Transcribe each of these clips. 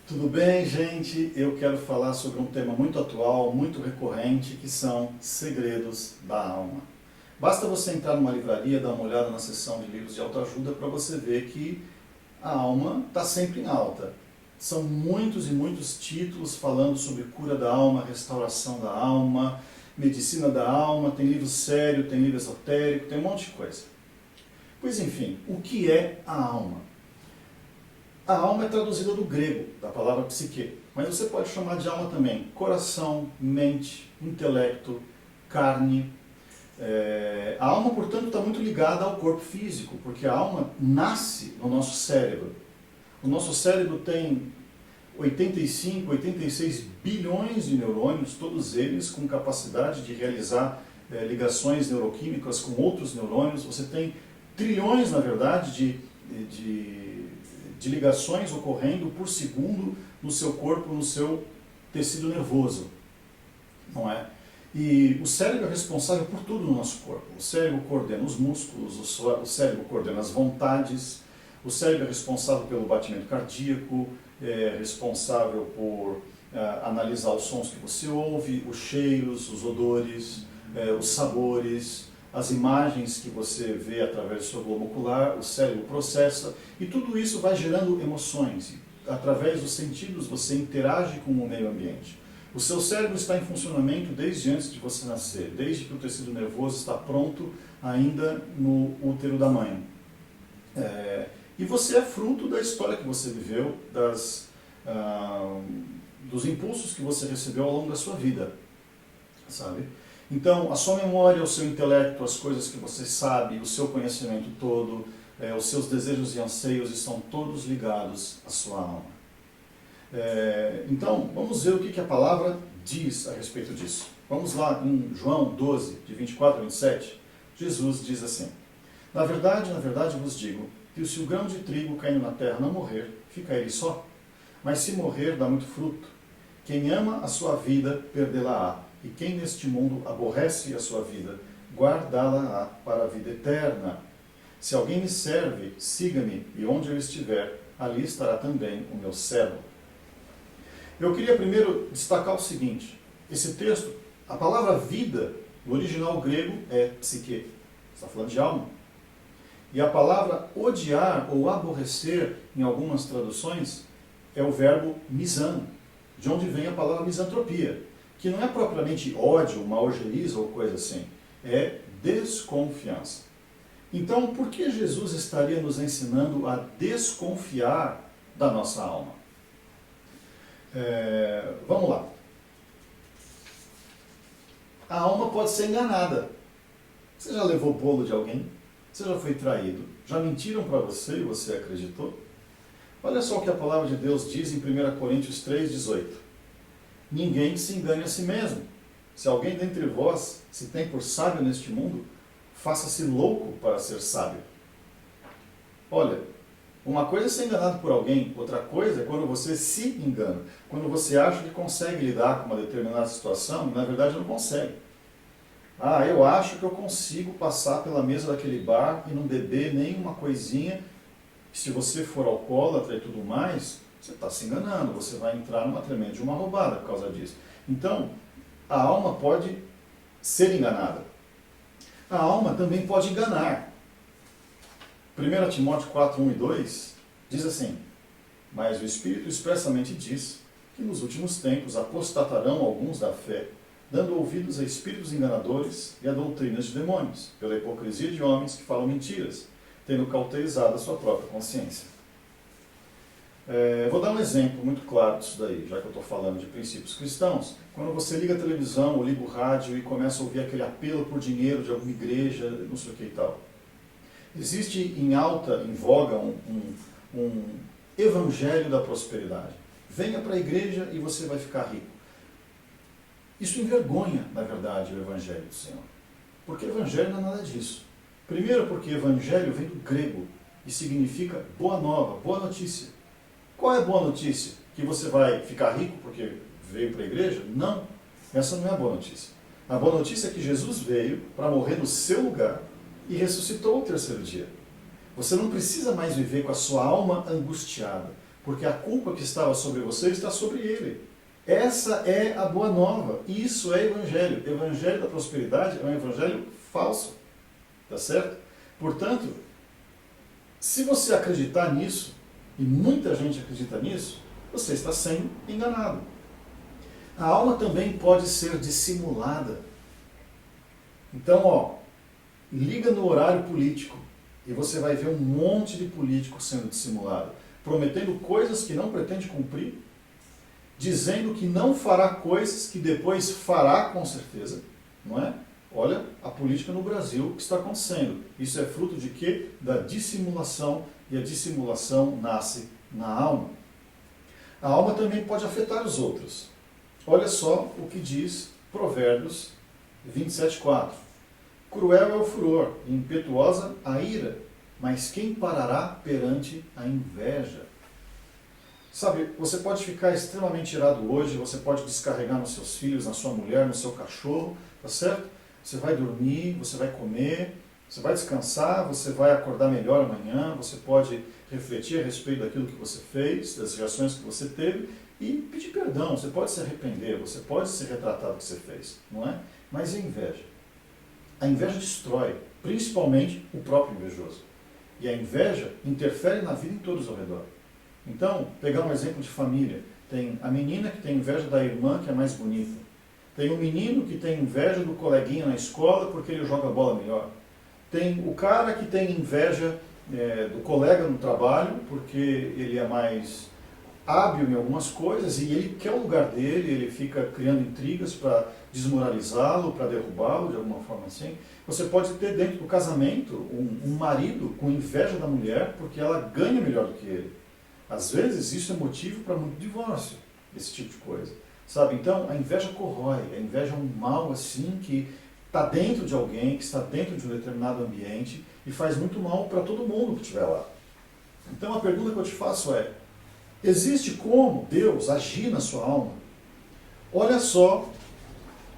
Tudo bem, gente? Eu quero falar sobre um tema muito atual, muito recorrente, que são segredos da alma. Basta você entrar numa livraria, dar uma olhada na seção de livros de autoajuda para você ver que a alma está sempre em alta. São muitos e muitos títulos falando sobre cura da alma, restauração da alma, medicina da alma, tem livro sério, tem livro esotérico, tem um monte de coisa. Pois enfim, o que é a alma? A alma é traduzida do grego, da palavra psique, mas você pode chamar de alma também coração, mente, intelecto, carne. A alma, portanto, está muito ligada ao corpo físico, porque a alma nasce no nosso cérebro. O nosso cérebro tem 85, 86 bilhões de neurônios, todos eles com capacidade de realizar ligações neuroquímicas com outros neurônios. Você tem trilhões, na verdade, de ligações ocorrendo por segundo no seu corpo, no seu tecido nervoso, não é? E o cérebro é responsável por tudo no nosso corpo. O cérebro coordena os músculos, o cérebro coordena as vontades, o cérebro é responsável pelo batimento cardíaco, é responsável por analisar os sons que você ouve, os cheiros, os odores, os sabores, as imagens que você vê através do seu globo ocular, o cérebro processa, e tudo isso vai gerando emoções. Através dos sentidos você interage com o meio ambiente. O seu cérebro está em funcionamento desde antes de você nascer, desde que o tecido nervoso está pronto ainda no útero da mãe. E você é fruto da história que você viveu, dos impulsos que você recebeu ao longo da sua vida, sabe? Então, a sua memória, o seu intelecto, as coisas que você sabe, o seu conhecimento todo, os seus desejos e anseios estão todos ligados à sua alma. Então, vamos ver o que a palavra diz a respeito disso. Vamos lá em João 12, de 24 a 27. Jesus diz assim: na verdade vos digo, que se o grão de trigo caindo na terra não morrer, fica ele só. Mas se morrer, dá muito fruto. Quem ama a sua vida, perdê-la-á. E quem neste mundo aborrece a sua vida, guardá-la-á para a vida eterna. Se alguém me serve, siga-me, e onde eu estiver, ali estará também o meu servo. Eu queria primeiro destacar o seguinte: esse texto, a palavra vida, no original grego, é psique. Está falando de alma. E a palavra odiar ou aborrecer, em algumas traduções, é o verbo misan, de onde vem a palavra misantropia, que não é propriamente ódio, uma algeriza ou coisa assim, é desconfiança. Então, por que Jesus estaria nos ensinando a desconfiar da nossa alma? Vamos lá. A alma pode ser enganada. Você já levou bolo de alguém? Você já foi traído? Já mentiram para você e você acreditou? Olha só o que a palavra de Deus diz em 1 Coríntios 3,18. Ninguém se engane a si mesmo. Se alguém dentre vós se tem por sábio neste mundo, faça-se louco para ser sábio. Olha, uma coisa é ser enganado por alguém, outra coisa é quando você se engana. Quando você acha que consegue lidar com uma determinada situação e na verdade não consegue. Eu acho que eu consigo passar pela mesa daquele bar e não beber nenhuma coisinha. Se você for alcoólatra e tudo mais, você está se enganando, você vai entrar numa tremenda de uma roubada por causa disso. Então, a alma pode ser enganada. A alma também pode enganar. 1 Timóteo 4, 1 e 2 diz assim: mas o Espírito expressamente diz que nos últimos tempos apostatarão alguns da fé, dando ouvidos a espíritos enganadores e a doutrinas de demônios, pela hipocrisia de homens que falam mentiras, tendo cauterizado a sua própria consciência. Vou dar um exemplo muito claro disso daí, já que eu estou falando de princípios cristãos. Quando você liga a televisão ou liga o rádio e começa a ouvir aquele apelo por dinheiro de alguma igreja, não sei o que e tal. Existe em voga um evangelho da prosperidade. Venha para a igreja e você vai ficar rico. Isso envergonha, na verdade, o evangelho do Senhor. Porque evangelho não é nada disso. Primeiro porque evangelho vem do grego e significa boa nova, boa notícia. Qual é a boa notícia? Que você vai ficar rico porque veio para a igreja? Não, essa não é a boa notícia. A boa notícia é que Jesus veio para morrer no seu lugar e ressuscitou ao terceiro dia. Você não precisa mais viver com a sua alma angustiada, porque a culpa que estava sobre você está sobre ele. Essa é a boa nova. Isso é evangelho. O evangelho da prosperidade é um evangelho falso. Tá certo? Portanto, se você acreditar nisso, e muita gente acredita nisso, você está sendo enganado. A alma também pode ser dissimulada. Então, ó, liga no horário político e você vai ver um monte de político sendo dissimulado, prometendo coisas que não pretende cumprir, dizendo que não fará coisas que depois fará com certeza, não é? Olha a política no Brasil que está acontecendo. Isso é fruto de quê? Da dissimulação, e a dissimulação nasce na alma. A alma também pode afetar os outros. Olha só o que diz Provérbios 27:4. Cruel é o furor, e impetuosa a ira, mas quem parará perante a inveja? Sabe, você pode ficar extremamente irado hoje, você pode descarregar nos seus filhos, na sua mulher, no seu cachorro, tá certo? Você vai dormir, você vai comer, você vai descansar, você vai acordar melhor amanhã, você pode refletir a respeito daquilo que você fez, das reações que você teve e pedir perdão. Você pode se arrepender, você pode se retratar do que você fez, não é? Mas e a inveja? A inveja destrói, principalmente o próprio invejoso. E a inveja interfere na vida em todos ao redor. Então, pegar um exemplo de família. Tem a menina que tem inveja da irmã que é mais bonita. Tem o menino que tem inveja do coleguinha na escola porque ele joga bola melhor. Tem o cara que tem inveja do colega no trabalho porque ele é mais hábil em algumas coisas e ele quer o lugar dele, ele fica criando intrigas para desmoralizá-lo, para derrubá-lo de alguma forma assim. Você pode ter dentro do casamento um marido com inveja da mulher porque ela ganha melhor do que ele. Às vezes isso é motivo para muito divórcio, esse tipo de coisa. Sabe? Então a inveja corrói, a inveja é um mal assim que está dentro de alguém, que está dentro de um determinado ambiente e faz muito mal para todo mundo que estiver lá. Então a pergunta que eu te faço é, existe como Deus agir na sua alma? Olha só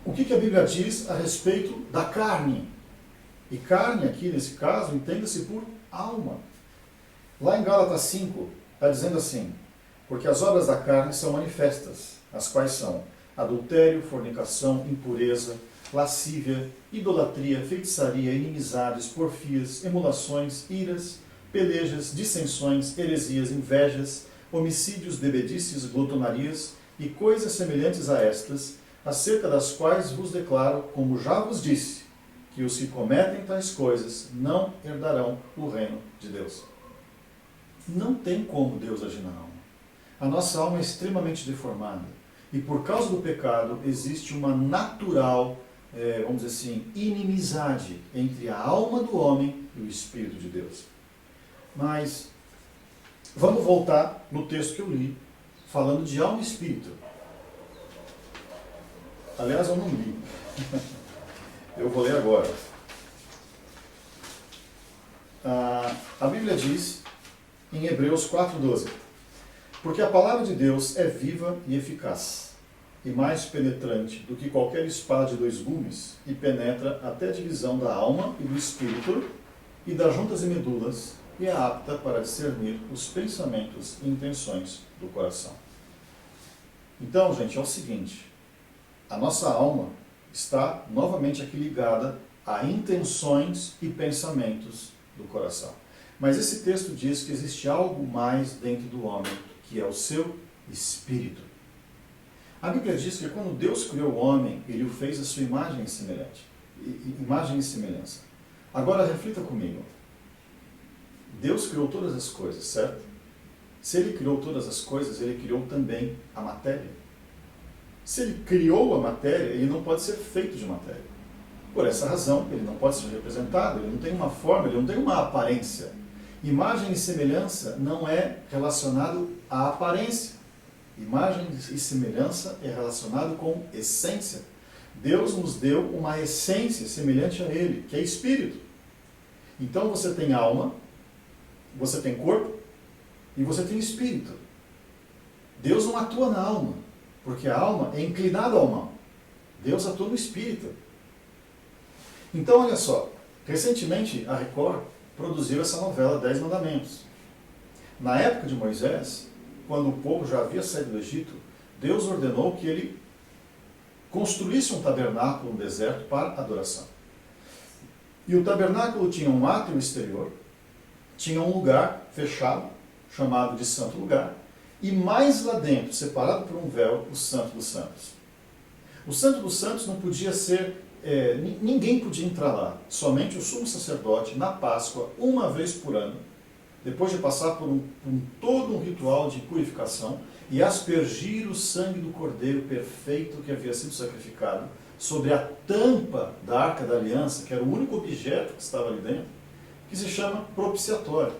o que a Bíblia diz a respeito da carne. E carne aqui, nesse caso, entenda-se por alma. Lá em Gálatas 5, está dizendo assim, porque as obras da carne são manifestas, as quais são adultério, fornicação, impureza, lascívia, idolatria, feitiçaria, inimizades, porfias, emulações, iras, pelejas, dissensões, heresias, invejas, homicídios, bebedices, glutonarias e coisas semelhantes a estas, acerca das quais vos declaro, como já vos disse, que os que cometem tais coisas não herdarão o reino de Deus. Não tem como Deus agir na alma. A nossa alma é extremamente deformada. E por causa do pecado existe uma natural, vamos dizer assim, inimizade entre a alma do homem e o Espírito de Deus. Mas vamos voltar no texto que eu li, falando de alma e espírito. Aliás, eu não li. Eu vou ler agora. A Bíblia diz, em Hebreus 4:12, porque a palavra de Deus é viva e eficaz, e mais penetrante do que qualquer espada de dois gumes, e penetra até a divisão da alma e do espírito, e das juntas e medulas, e é apta para discernir os pensamentos e intenções do coração. Então, gente, é o seguinte, a nossa alma está novamente aqui ligada a intenções e pensamentos do coração. Mas esse texto diz que existe algo mais dentro do homem, que é o seu espírito. A Bíblia diz que quando Deus criou o homem, Ele o fez a sua imagem e semelhança. Agora reflita comigo. Deus criou todas as coisas, certo? Se Ele criou todas as coisas, Ele criou também a matéria. Se Ele criou a matéria, Ele não pode ser feito de matéria. Por essa razão, Ele não pode ser representado, Ele não tem uma forma, Ele não tem uma aparência. Imagem e semelhança não é relacionado à aparência. Imagem e semelhança é relacionado com essência. Deus nos deu uma essência semelhante a Ele, que é espírito. Então você tem alma, você tem corpo e você tem espírito. Deus não atua na alma, porque a alma é inclinada ao mal. Deus atua no espírito. Então olha só, recentemente a Record produziu essa novela 10 Mandamentos. Na época de Moisés, quando o povo já havia saído do Egito, Deus ordenou que ele construísse um tabernáculo no deserto para adoração. E o tabernáculo tinha um átrio exterior, tinha um lugar fechado, chamado de Santo Lugar, e mais lá dentro, separado por um véu, o Santo dos Santos. O Santo dos Santos não podia ser, ninguém podia entrar lá, somente o sumo sacerdote, na Páscoa, uma vez por ano, depois de passar por todo um ritual de purificação, e aspergir o sangue do Cordeiro perfeito que havia sido sacrificado sobre a tampa da Arca da Aliança, que era o único objeto que estava ali dentro, que se chama propiciatório.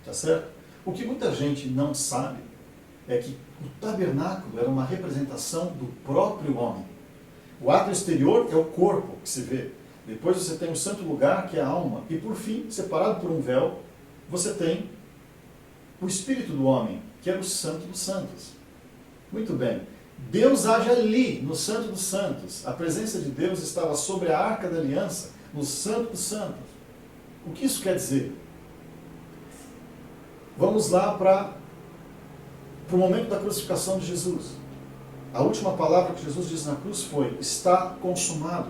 Tá certo? O que muita gente não sabe é que o tabernáculo era uma representação do próprio homem. O ato exterior é o corpo que se vê. Depois você tem o santo lugar, que é a alma. E por fim, separado por um véu, você tem o espírito do homem, que era o santo dos santos. Muito bem. Deus age ali, no Santo dos Santos. A presença de Deus estava sobre a Arca da Aliança, no Santo dos Santos. O que isso quer dizer? Vamos lá para o momento da crucificação de Jesus. A última palavra que Jesus diz na cruz foi: está consumado.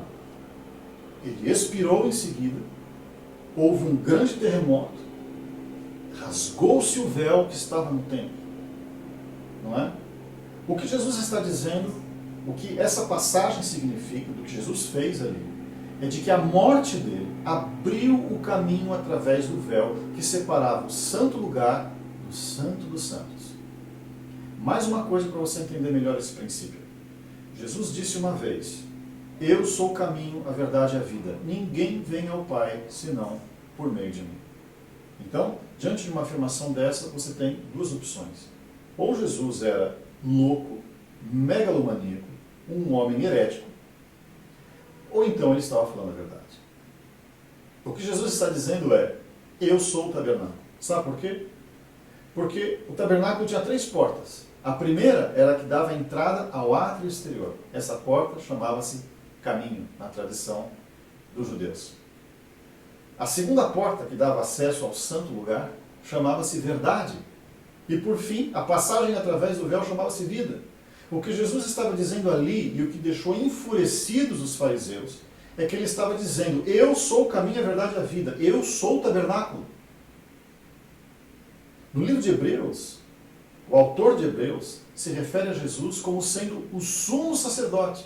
Ele expirou em seguida, houve um grande terremoto, rasgou-se o véu que estava no templo. Não é? O que Jesus está dizendo, o que essa passagem significa, do que Jesus fez ali, é de que a morte dele abriu o caminho através do véu que separava o santo lugar do Santo dos Santos. Mais uma coisa para você entender melhor esse princípio. Jesus disse uma vez: eu sou o caminho, a verdade e a vida. Ninguém vem ao Pai senão por meio de mim. Então, diante de uma afirmação dessa, você tem duas opções. Ou Jesus era louco, megalomaníaco, um homem herético, ou então ele estava falando a verdade. O que Jesus está dizendo é: eu sou o tabernáculo. Sabe por quê? Porque o tabernáculo tinha 3 portas. A primeira era a que dava entrada ao átrio exterior. Essa porta chamava-se caminho, na tradição dos judeus. A segunda porta, que dava acesso ao santo lugar, chamava-se verdade. E por fim, a passagem através do véu chamava-se vida. O que Jesus estava dizendo ali, e o que deixou enfurecidos os fariseus, é que ele estava dizendo: eu sou o caminho, a verdade e a vida. Eu sou o tabernáculo. No livro de Hebreus, o autor de Hebreus se refere a Jesus como sendo o sumo sacerdote.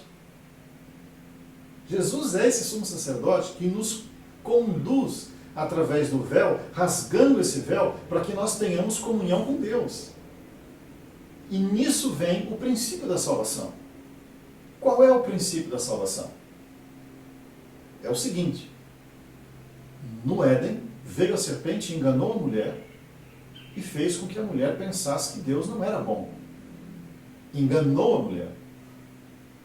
Jesus é esse sumo sacerdote que nos conduz através do véu, rasgando esse véu, para que nós tenhamos comunhão com Deus. E nisso vem o princípio da salvação. Qual é o princípio da salvação? É o seguinte: no Éden, veio a serpente e enganou a mulher e fez com que a mulher pensasse que Deus não era bom. Enganou a mulher.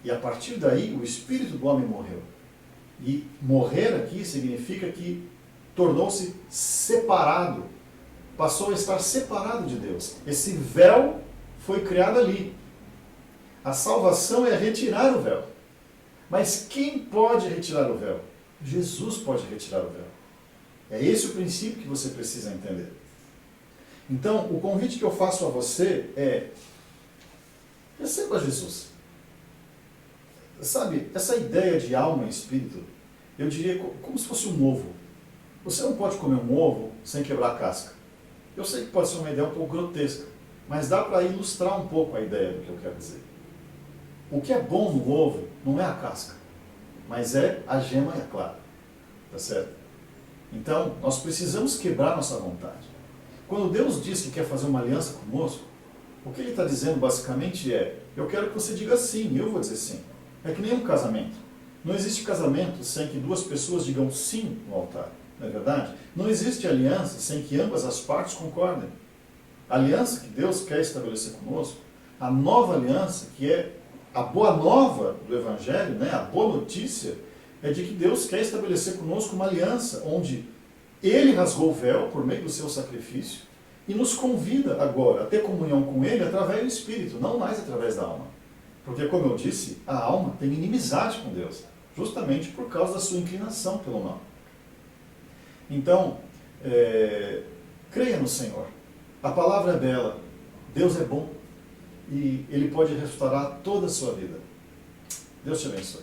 E a partir daí, o espírito do homem morreu. E morrer aqui significa que tornou-se separado, passou a estar separado de Deus. Esse véu foi criado ali. A salvação é retirar o véu. Mas quem pode retirar o véu? Jesus pode retirar o véu. É esse o princípio que você precisa entender. Então, o convite que eu faço a você é: receba Jesus. Sabe, essa ideia de alma e espírito, eu diria como se fosse um ovo. Você não pode comer um ovo sem quebrar a casca. Eu sei que pode ser uma ideia um pouco grotesca, mas dá para ilustrar um pouco a ideia do que eu quero dizer. O que é bom no ovo não é a casca, mas é a gema e a clara. Tá certo? Então, nós precisamos quebrar nossa vontade. Quando Deus diz que quer fazer uma aliança conosco, o que Ele está dizendo basicamente é: eu quero que você diga sim, eu vou dizer sim. É que nem um casamento. Não existe casamento sem que 2 pessoas digam sim no altar. Não é verdade? Não existe aliança sem que ambas as partes concordem. A aliança que Deus quer estabelecer conosco, a nova aliança, que é a boa nova do Evangelho, né? A boa notícia, é de que Deus quer estabelecer conosco uma aliança onde Ele rasgou o véu por meio do seu sacrifício e nos convida agora a ter comunhão com Ele através do Espírito, não mais através da alma. Porque, como eu disse, a alma tem inimizade com Deus, justamente por causa da sua inclinação pelo mal. Então, creia no Senhor. A palavra é bela. Deus é bom e Ele pode restaurar toda a sua vida. Deus te abençoe.